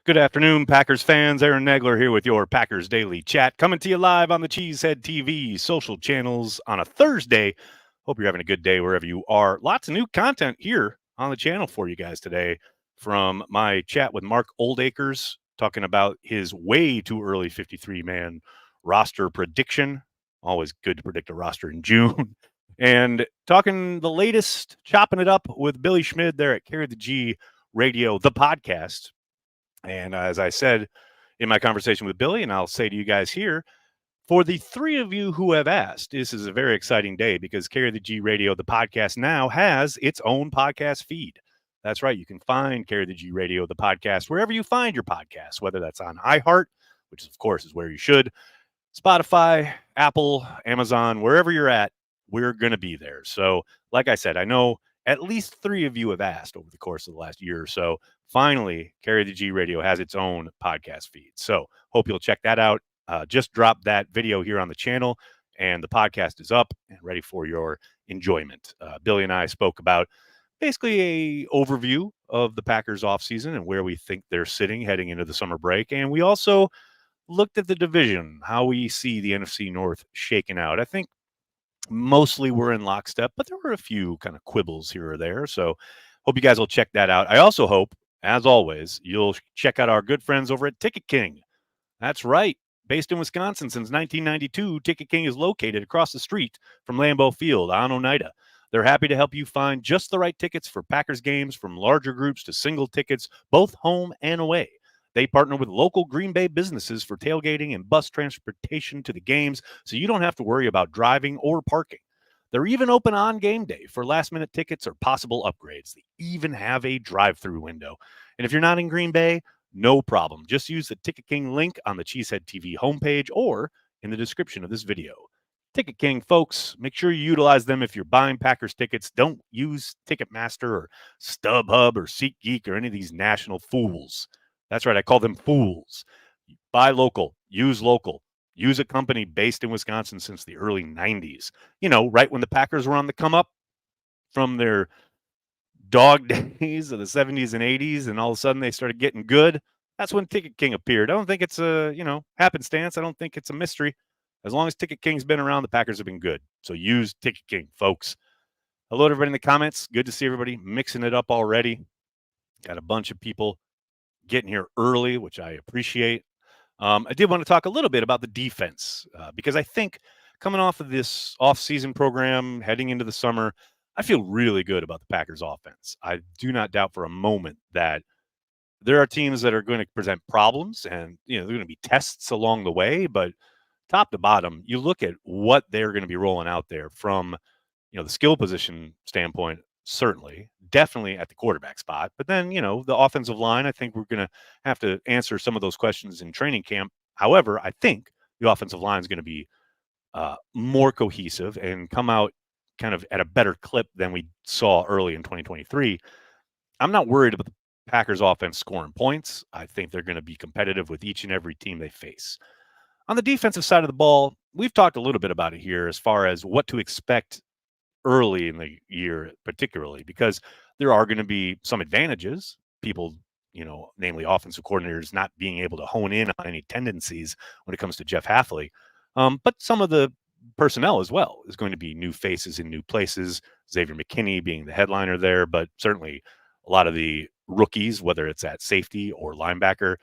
Good afternoon, Packers fans. Aaron Nagler here with your Packers Daily Chat, coming to you live on the Cheesehead TV social channels on a Thursday. Hope you're having a good day wherever you are. Lots of new content here on the channel for you guys today, from my chat with Mark Oldacres, talking about his way too early 53-man roster prediction. Always good to predict a roster in June. And talking the latest, chopping it up with Billy Schmid there at Carry the G Radio, the podcast. And as I said in my conversation with Billy, and I'll say to you guys here, for the three of you who have asked, this is a very exciting day because Carry the G Radio, the podcast, now has its own podcast feed. That's right. You can find Carry the G Radio, the podcast, wherever you find your podcasts, whether that's on iHeart, which of course is where you should, Spotify, Apple, Amazon, wherever you're at, we're going to be there. So, like I said, I know at least three of you have asked over the course of the last year or so. Finally, Carry the G Radio has its own podcast feed. So, hope you'll check that out. Just dropped that video here on the channel, and the podcast is up and ready for your enjoyment. Billy and I spoke about basically a overview of the Packers offseason and where we think they're sitting heading into the summer break. And we also looked at the division, how we see the NFC North shaking out. I think mostly we're in lockstep, but there were a few kind of quibbles here or there. So hope you guys will check that out. I also hope, as always, you'll check out our good friends over at Ticket King. That's right. Based in Wisconsin since 1992, Ticket King is located across the street from Lambeau Field on Oneida. They're happy to help you find just the right tickets for Packers games, from larger groups to single tickets, both home and away. They partner with local Green Bay businesses for tailgating and bus transportation to the games, so you don't have to worry about driving or parking. They're even open on game day for last-minute tickets or possible upgrades. They even have a drive-through window. And if you're not in Green Bay, no problem. Just use the Ticket King link on the Cheesehead TV homepage or in the description of this video. Ticket King, folks, make sure you utilize them if you're buying Packers tickets. Don't use Ticketmaster or StubHub or SeatGeek or any of these national fools. That's right, I call them fools. Buy local, use a company based in Wisconsin since the early 90s. You know, right when the Packers were on the come up from their dog days of the 70s and 80s, and all of a sudden they started getting good. That's when Ticket King appeared. I don't think it's a, happenstance. I don't think it's a mystery. As long as Ticket King's been around, the Packers have been good. So use Ticket King, folks. Hello to everybody in the comments. Good to see everybody mixing it up already. Got a bunch of people getting here early, which I appreciate. I did want to talk a little bit about the defense because I think coming off of this off-season program, heading into the summer, I feel really good about the Packers offense. I do not doubt for a moment that there are teams that are going to present problems, and there are going to be tests along the way, but top to bottom, you look at what they're going to be rolling out there from the skill position standpoint, certainly, definitely at the quarterback spot. But then, the offensive line, I think we're going to have to answer some of those questions in training camp. However, I think the offensive line is going to be more cohesive and come out kind of at a better clip than we saw early in 2023. I'm not worried about the Packers offense scoring points. I think they're going to be competitive with each and every team they face. On the defensive side of the ball, we've talked a little bit about it here as far as what to expect early in the year, particularly because there are going to be some advantages. People, namely offensive coordinators, not being able to hone in on any tendencies when it comes to Jeff Hafley. But some of the personnel as well is going to be new faces in new places. Xavier McKinney being the headliner there, but certainly a lot of the rookies, whether it's at safety or linebacker,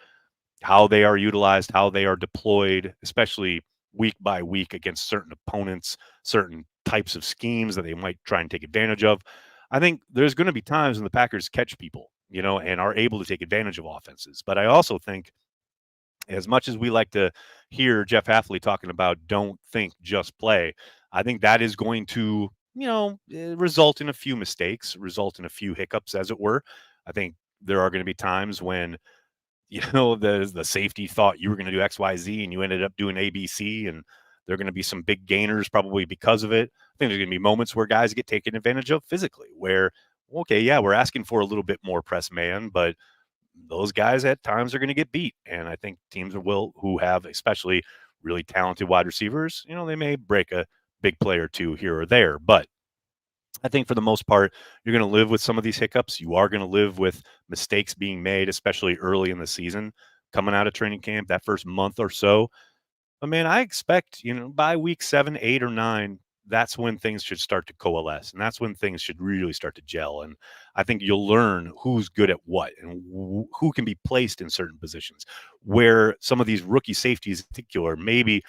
how they are utilized, how they are deployed, especially week by week against certain opponents, certain types of schemes that they might try and take advantage of. I think there's going to be times when the Packers catch people, and are able to take advantage of offenses. But I also think, as much as we like to hear Jeff Hafley talking about don't think, just play, I think that is going to, result in a few mistakes, result in a few hiccups, as it were. I think there are going to be times when, the safety thought you were going to do X, Y, Z, and you ended up doing A, B, C, and there are going to be some big gainers probably because of it. I think there's going to be moments where guys get taken advantage of physically, where, okay, yeah, we're asking for a little bit more press man, but those guys at times are going to get beat. And I think teams who have especially really talented wide receivers, they may break a big play or two here or there. But I think for the most part, you're going to live with some of these hiccups. You are going to live with mistakes being made, especially early in the season, coming out of training camp, that first month or so. But man, I expect, by week 7, 8, or 9, that's when things should start to coalesce. And that's when things should really start to gel. And I think you'll learn who's good at what and who can be placed in certain positions. Where some of these rookie safeties in particular, maybe,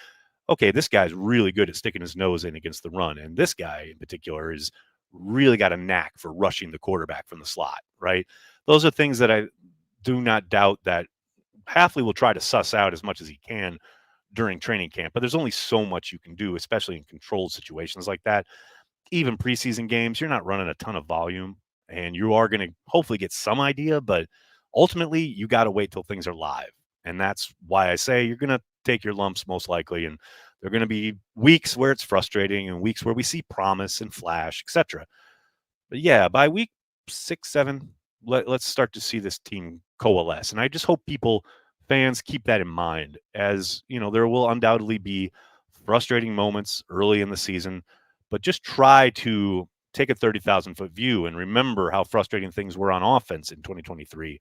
okay, this guy's really good at sticking his nose in against the run. And this guy in particular is really got a knack for rushing the quarterback from the slot, right? Those are things that I do not doubt that Halfley will try to suss out as much as he can during training camp, but there's only so much you can do, especially in controlled situations like that. Even preseason games, you're not running a ton of volume and you are going to hopefully get some idea, but ultimately you got to wait till things are live. And that's why I say you're going to take your lumps most likely. And there are going to be weeks where it's frustrating and weeks where we see promise and flash, etc. But yeah, by week 6, 7, let's start to see this team coalesce. And I just hope fans keep that in mind. As there will undoubtedly be frustrating moments early in the season, but just try to take a 30,000-foot view and remember how frustrating things were on offense in 2023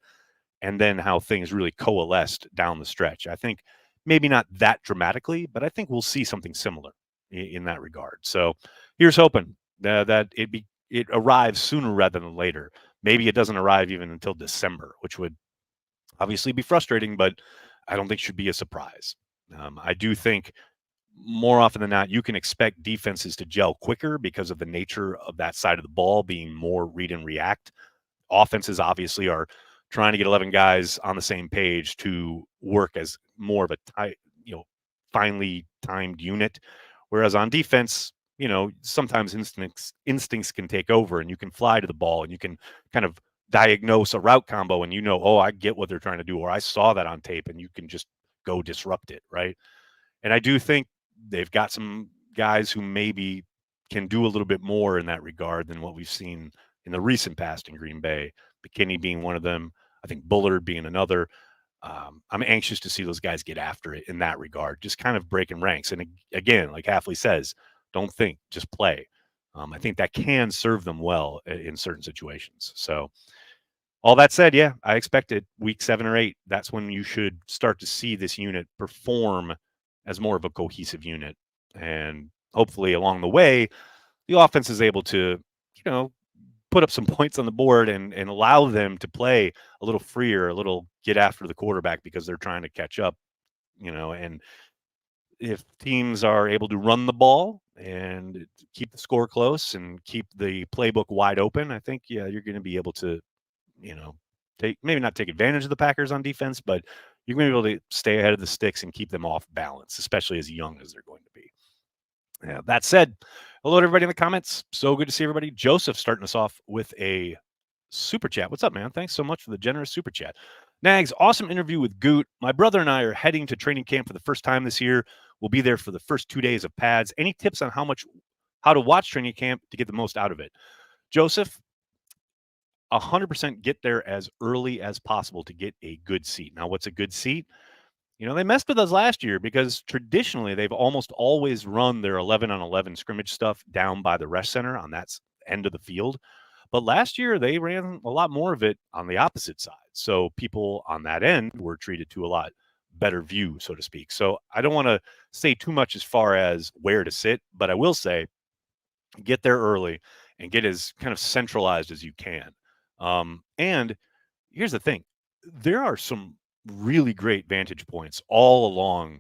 and then how things really coalesced down the stretch. I think maybe not that dramatically, but I think we'll see something similar in that regard. So here's hoping that it arrives sooner rather than later. Maybe it doesn't arrive even until December, which would obviously be frustrating, but I don't think should be a surprise. I do think more often than not, you can expect defenses to gel quicker because of the nature of that side of the ball being more read and react. Offenses obviously are trying to get 11 guys on the same page to work as more of a tight, finely timed unit. Whereas on defense, sometimes instincts can take over and you can fly to the ball and you can kind of diagnose a route combo and oh, I get what they're trying to do, or I saw that on tape, and you can just go disrupt it, right? And I do think they've got some guys who maybe can do a little bit more in that regard than what we've seen in the recent past in Green Bay. McKinney being one of them, I think Bullard being another. I'm anxious to see those guys get after it in that regard, just kind of breaking ranks. And again, like Halfley says, don't think, just play. I think that can serve them well in certain situations. So, all that said, yeah, I expect it week 7 or 8. That's when you should start to see this unit perform as more of a cohesive unit. And hopefully along the way, the offense is able to, put up some points on the board and allow them to play a little freer, a little get after the quarterback because they're trying to catch up, and if teams are able to run the ball and keep the score close and keep the playbook wide open, I think, yeah, you're going to be able to, maybe not take advantage of the Packers on defense, but you're going to be able to stay ahead of the sticks and keep them off balance, especially as young as they're going to be. Yeah, that said, hello to everybody in the comments. So good to see everybody. Joseph starting us off with a super chat. What's up, man? Thanks so much for the generous super chat. Nags, awesome interview with Goot. My brother and I are heading to training camp for the first time this year. We'll be there for the first 2 days of pads. Any tips on how to watch training camp to get the most out of it? Joseph, 100% get there as early as possible to get a good seat. Now, what's a good seat? They messed with us last year because traditionally they've almost always run their 11 on 11 scrimmage stuff down by the rest center on that end of the field. But last year they ran a lot more of it on the opposite side. So people on that end were treated to a lot better view, so to speak. So I don't want to say too much as far as where to sit, but I will say get there early and get as kind of centralized as you can. And here's the thing. There are some really great vantage points all along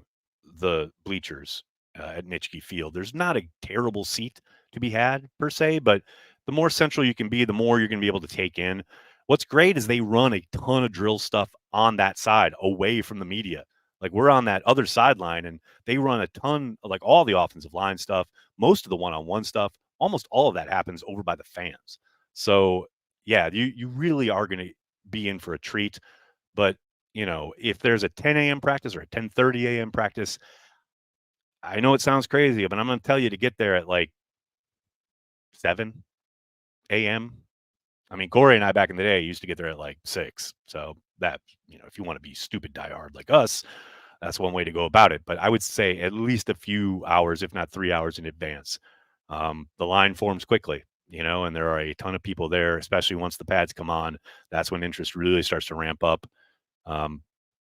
the bleachers at Nitschke Field. There's not a terrible seat to be had per se, but the more central you can be, the more you're going to be able to take in. What's great is they run a ton of drill stuff on that side away from the media. Like we're on that other sideline and they run a ton of like all the offensive line stuff, most of the one-on-one stuff, almost all of that happens over by the fans. So yeah, you really are going to be in for a treat. But, if there's a 10 a.m. practice or a 10:30 a.m. practice, I know it sounds crazy, but I'm going to tell you to get there at like 7 a.m. I mean, Corey and I back in the day used to get there at like 6. So that, if you want to be stupid diehard like us, that's one way to go about it. But I would say at least a few hours, if not 3 hours in advance. The line forms quickly. and there are a ton of people there, especially once the pads come on. That's when interest really starts to ramp up. Um,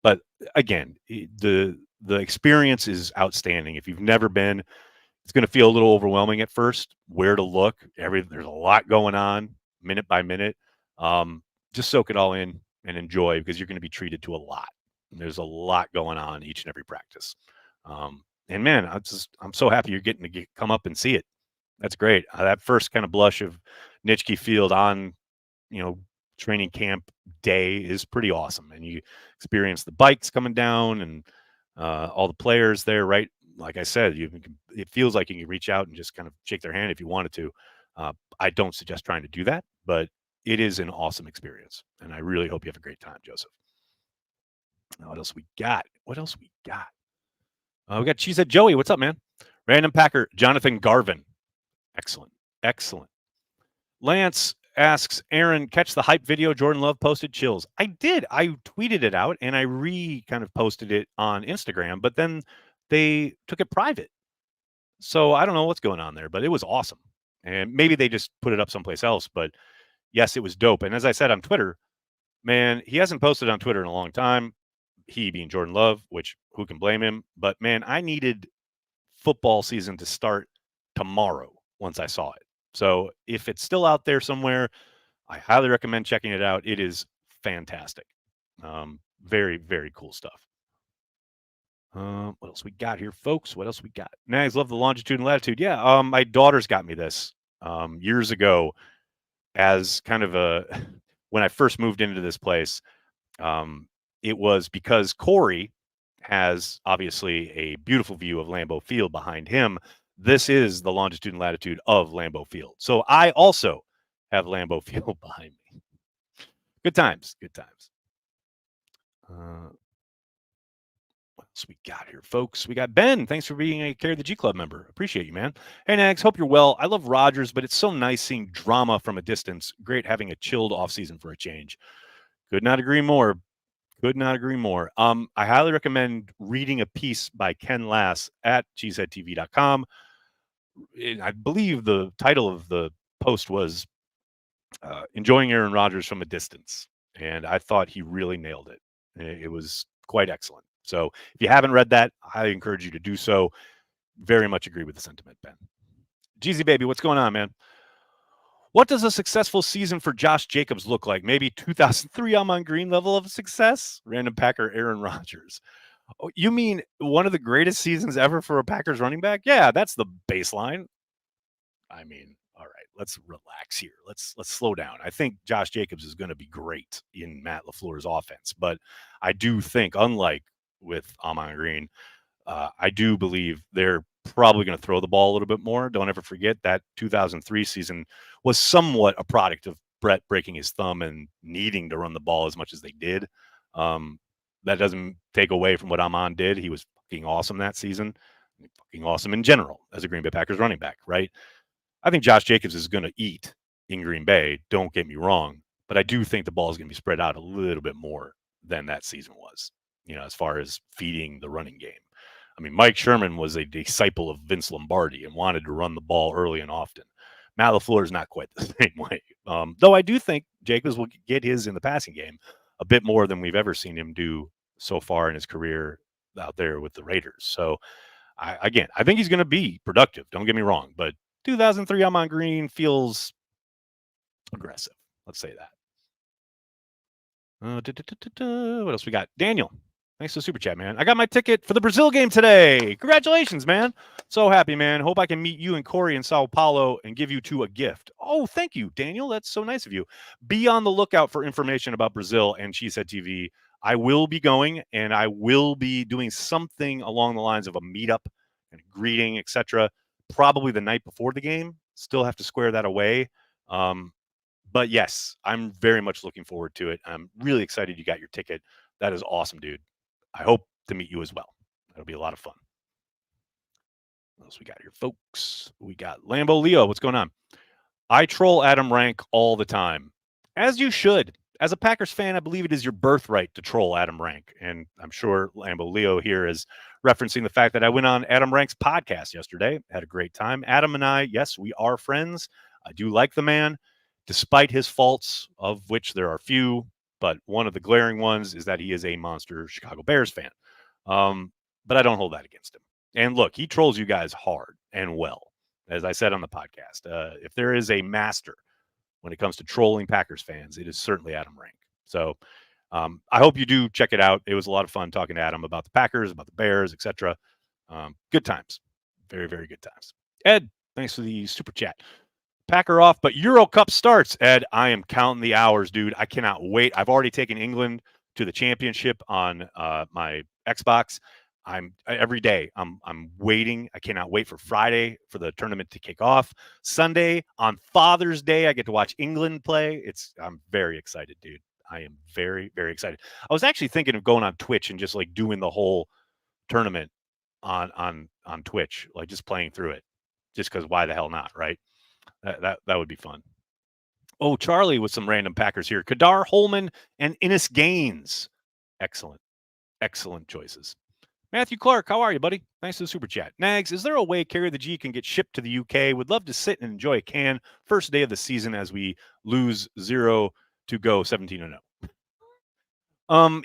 but again, the experience is outstanding. If you've never been, it's going to feel a little overwhelming at first. Where to look? There's a lot going on, minute by minute. Um, just soak it all in and enjoy, because you're going to be treated to a lot. There's a lot going on each and every practice. And man, I'm so happy you're getting to come up and see it. That's great. That first kind of blush of Nitschke Field on, you know, training camp day is pretty awesome. And you experience the bikes coming down and all the players there, right? Like I said, it feels like you can reach out and just kind of shake their hand if you wanted to. I don't suggest trying to do that, but it is an awesome experience. And I really hope you have a great time, Joseph. What else we got? We got Cheesehead Joey. What's up, man? Random Packer, Jonathan Garvin. Excellent. Excellent. Lance asks, Aaron, catch the hype video Jordan Love posted? Chills. I did. I tweeted it out and I kind of posted it on Instagram, but then they took it private. So I don't know what's going on there, but it was awesome. And maybe they just put it up someplace else, but yes, it was dope. And as I said on Twitter, man, he hasn't posted on Twitter in a long time. He being Jordan Love, which who can blame him? But man, I needed football season to start tomorrow once I saw it. So if it's still out there somewhere, I highly recommend checking it out. It is fantastic. Very, very cool stuff. What else we got here, folks? What else we got? Nags, love the longitude and latitude. Yeah, my daughter's got me this years ago as kind of a when I first moved into this place. It was because Corey has obviously a beautiful view of Lambeau Field behind him. This is the longitude and latitude of Lambeau Field. So I also have Lambeau Field behind me. Good times. Good times. What else we got here, folks? We got Ben. Thanks for being a Carry the G Club member. Appreciate you, man. Hey, Nags, hope you're well. I love Rodgers, but it's so nice seeing drama from a distance. Great having a chilled offseason for a change. Could not agree more. Could not agree more. I highly recommend reading a piece by Ken Lass at cheeseheadtv.com. I believe the title of the post was Enjoying Aaron Rodgers from a Distance. And I thought he really nailed it. It was quite excellent. So if you haven't read that, I encourage you to do so. Very much agree with the sentiment, Ben. Jeezy baby, what's going on, man? What does a successful season for Josh Jacobs look like? Maybe 2003 Amon Green level of success? Random Packer Aaron Rodgers. Oh, you mean one of the greatest seasons ever for a Packers running back? Yeah, that's the baseline. I mean, all right, let's relax here. Let's slow down. I think Josh Jacobs is going to be great in Matt LaFleur's offense, but I do think, unlike with Amon Green, I do believe they're probably going to throw the ball a little bit more. Don't ever forget that 2003 season was somewhat a product of Brett breaking his thumb and needing to run the ball as much as they did. That doesn't take away from what Amon did. He was fucking awesome that season. Fucking awesome in general as a Green Bay Packers running back, right? I think Josh Jacobs is going to eat in Green Bay. Don't get me wrong, but I do think the ball is going to be spread out a little bit more than that season was, as far as feeding the running game. I mean, Mike Sherman was a disciple of Vince Lombardi and wanted to run the ball early and often. Matt LaFleur is not quite the same way. Though I do think Jacobs will get his in the passing game a bit more than we've ever seen him do so far in his career out there with the Raiders. So, I think he's going to be productive. Don't get me wrong, but 2003 Amon Green feels aggressive. Let's say that. What else we got? Daniel. Thanks for the super chat, man. I got my ticket for the Brazil game today. Congratulations, man. So happy, man. Hope I can meet you and Corey in Sao Paulo and give you two a gift. Oh, thank you, Daniel. That's so nice of you. Be on the lookout for information about Brazil and Cheesehead TV. I will be going, and I will be doing something along the lines of a meetup and greeting, etc. Probably the night before the game. Still have to square that away. But yes, I'm very much looking forward to it. I'm really excited you got your ticket. That is awesome, dude. I hope to meet you as well. That'll be a lot of fun. What else we got here, folks? We got Lambo Leo. What's going on? I troll Adam Rank all the time, as you should. As a Packers fan, I believe it is your birthright to troll Adam Rank. And I'm sure Lambo Leo here is referencing the fact that I went on Adam Rank's podcast yesterday. Had a great time. Adam and I, yes, we are friends. I do like the man, despite his faults, of which there are few. But one of the glaring ones is that he is a monster Chicago Bears fan. But I don't hold that against him. And look, he trolls you guys hard and well, as I said on the podcast. If there is a master when it comes to trolling Packers fans, it is certainly Adam Rank. So I hope you do check it out. It was a lot of fun talking to Adam about the Packers, about the Bears, etc. Good times. Very, very good times. Ed, thanks for the super chat. Packer off, but Euro Cup starts. Ed, I am counting the hours, dude. I cannot wait. I've already taken England to the championship on my Xbox. I'm every day. I'm waiting. I cannot wait for Friday for the tournament to kick off. Sunday on Father's Day, I get to watch England play. I'm very excited, dude. I am very, very excited. I was actually thinking of going on Twitch and just like doing the whole tournament on Twitch, like just playing through it, just because why the hell not, right? That would be fun. Oh, Charlie with some random Packers here. Kadar Holman and Innis Gaines. Excellent. Excellent choices. Matthew Clark, how are you, buddy? Thanks for the super chat. Nags, is there a way Carry the G can get shipped to the UK? Would love to sit and enjoy a can first day of the season as we lose 0 to go 17-0.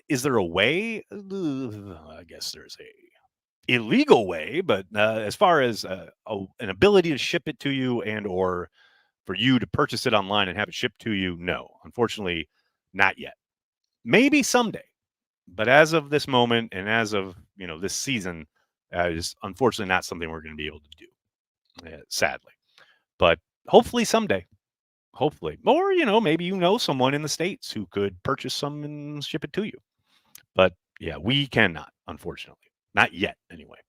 Is there a way? I guess there's a illegal way, but as far as an ability to ship it to you and or for you to purchase it online and have it shipped to you, no, unfortunately, not yet. Maybe someday, but as of this moment and as of this season, is unfortunately not something we're going to be able to do, sadly. But hopefully someday, hopefully, or maybe someone in the States who could purchase some and ship it to you. But yeah, we cannot, unfortunately, not yet, anyway.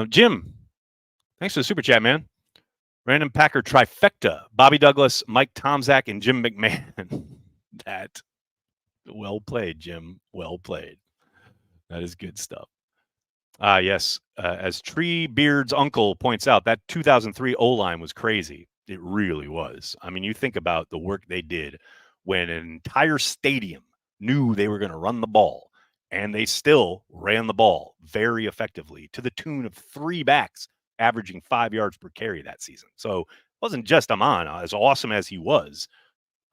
Jim, thanks for the super chat, man. Random Packer trifecta: Bobby Douglas, Mike Tomczak, and Jim McMahon. That, well played, Jim. Well played. That is good stuff. Yes, as Tree Beard's uncle points out, that 2003 O-line was crazy. It really was. I mean, you think about the work they did when an entire stadium knew they were going to run the ball, and they still ran the ball very effectively to the tune of 3 backs averaging 5 yards per carry that season. So it wasn't just Amon, as awesome as he was.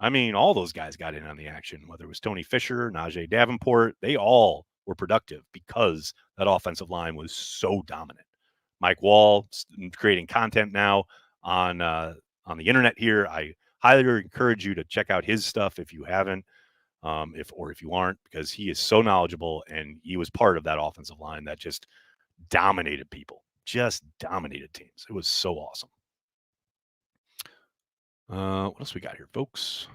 I mean, all those guys got in on the action, whether it was Tony Fisher, Najee Davenport, they all were productive because that offensive line was so dominant. Mike Wall creating content now on the internet here. I highly encourage you to check out his stuff if you haven't, if you aren't, because he is so knowledgeable and he was part of that offensive line that just dominated people, just dominated teams. It was so awesome. What else we got here, folks?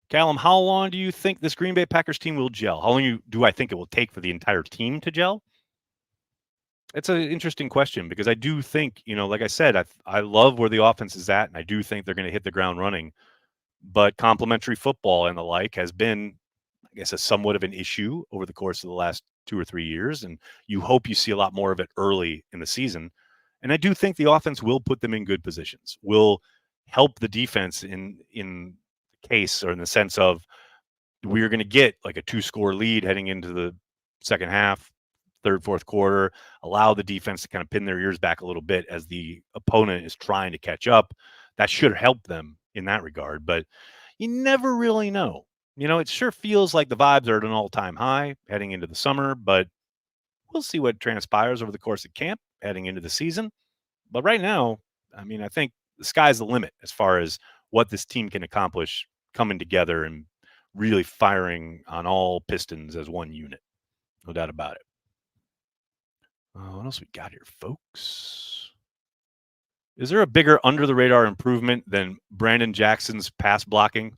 Callum, how long do you think this Green Bay Packers team will gel? How long do I think it will take for the entire team to gel? It's an interesting question because I do think, like I said, I love where the offense is at, and I do think they're going to hit the ground running. But complementary football and the like has been, I guess, a somewhat of an issue over the course of the last 2 or 3 years, and you hope you see a lot more of it early in the season. And I do think the offense will put them in good positions, will help the defense in the case or in the sense of we're going to get like a 2-score lead heading into the second half, third, fourth quarter, allow the defense to kind of pin their ears back a little bit as the opponent is trying to catch up. That should help them in that regard, but you never really know. It sure feels like the vibes are at an all-time high heading into the summer, but we'll see what transpires over the course of camp heading into the season. But right now, I mean, I think the sky's the limit as far as what this team can accomplish coming together and really firing on all pistons as one unit. No doubt about it. What else we got here, folks? Is there a bigger under-the-radar improvement than Brandon Jackson's pass blocking?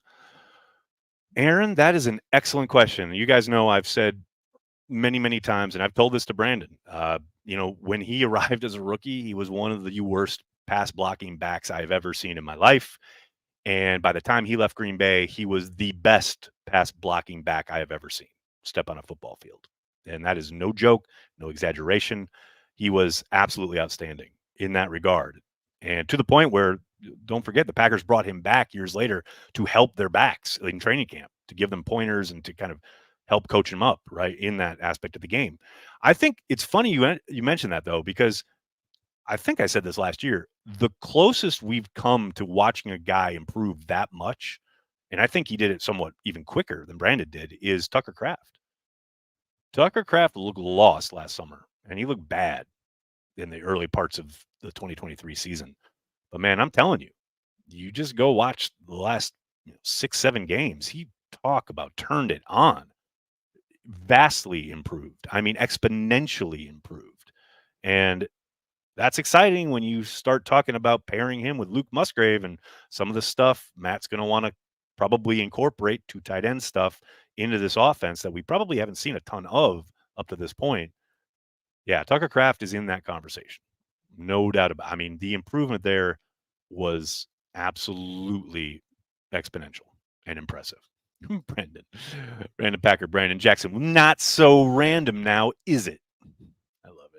Aaron, that is an excellent question. You guys know I've said many, many times, and I've told this to Brandon, when he arrived as a rookie, he was one of the worst pass blocking backs I've ever seen in my life. And by the time he left Green Bay, he was the best pass blocking back I have ever seen step on a football field. And that is no joke, no exaggeration. He was absolutely outstanding in that regard. And to the point where, don't forget, the Packers brought him back years later to help their backs in training camp, to give them pointers and to kind of help coach them up, right, in that aspect of the game. I think it's funny you mentioned that, though, because I think I said this last year. the closest we've come to watching a guy improve that much, and I think he did it somewhat even quicker than Brandon did, is Tucker Kraft. Tucker Kraft looked lost last summer, and he looked bad in the early parts of the 2023 season. But man, I'm telling you, you just go watch the last 6, 7 games. He talk about turned it on, vastly improved. I mean, exponentially improved. And that's exciting when you start talking about pairing him with Luke Musgrave and some of the stuff Matt's going to want to probably incorporate to tight end stuff into this offense that we probably haven't seen a ton of up to this point. Yeah, Tucker Kraft is in that conversation. No doubt about it. I mean, the improvement there was absolutely exponential and impressive. Brandon Packer, Brandon Jackson. Not so random now, is it? I love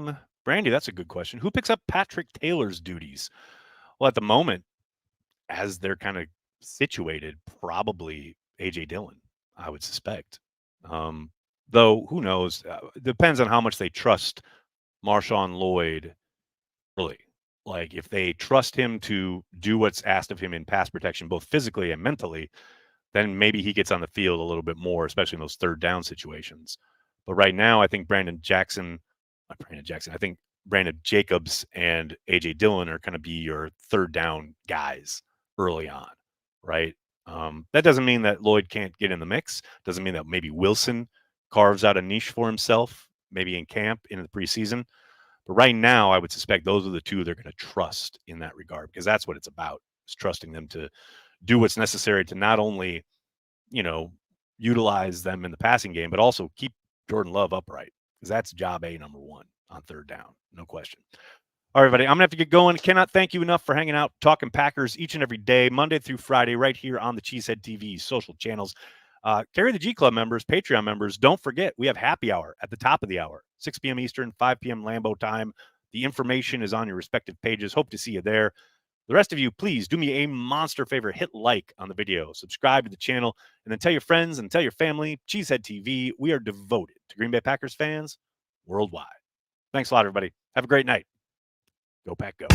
it. Brandy, that's a good question. Who picks up Patrick Taylor's duties? Well, at the moment, as they're kind of situated, probably AJ Dillon, I would suspect. Though, who knows? Depends on how much they trust Marshawn Lloyd early. Like, if they trust him to do what's asked of him in pass protection, both physically and mentally, then maybe he gets on the field a little bit more, especially in those third down situations. But right now, I think Brandon Jacobs and AJ Dillon are going to be your third down guys early on, right? That doesn't mean that Lloyd can't get in the mix. Doesn't mean that maybe Wilson carves out a niche for himself, maybe in camp in the preseason. But right now, I would suspect those are the two they're going to trust in that regard, because that's what it's about, is trusting them to do what's necessary to not only, utilize them in the passing game, but also keep Jordan Love upright, because that's job A number one on third down. No question. All right, everybody, I'm going to have to get going. Cannot thank you enough for hanging out, talking Packers each and every day, Monday through Friday, right here on the Cheesehead TV social channels. Carry the G Club members, Patreon members, don't forget, we have happy hour at the top of the hour, 6 p.m. Eastern, 5 p.m. Lambeau time. The information is on your respective pages. Hope to see you there. The rest of you, please do me a monster favor. Hit like on the video, subscribe to the channel, and then tell your friends and tell your family. Cheesehead TV, we are devoted to Green Bay Packers fans worldwide. Thanks a lot, everybody. Have a great night. Go Pack, go.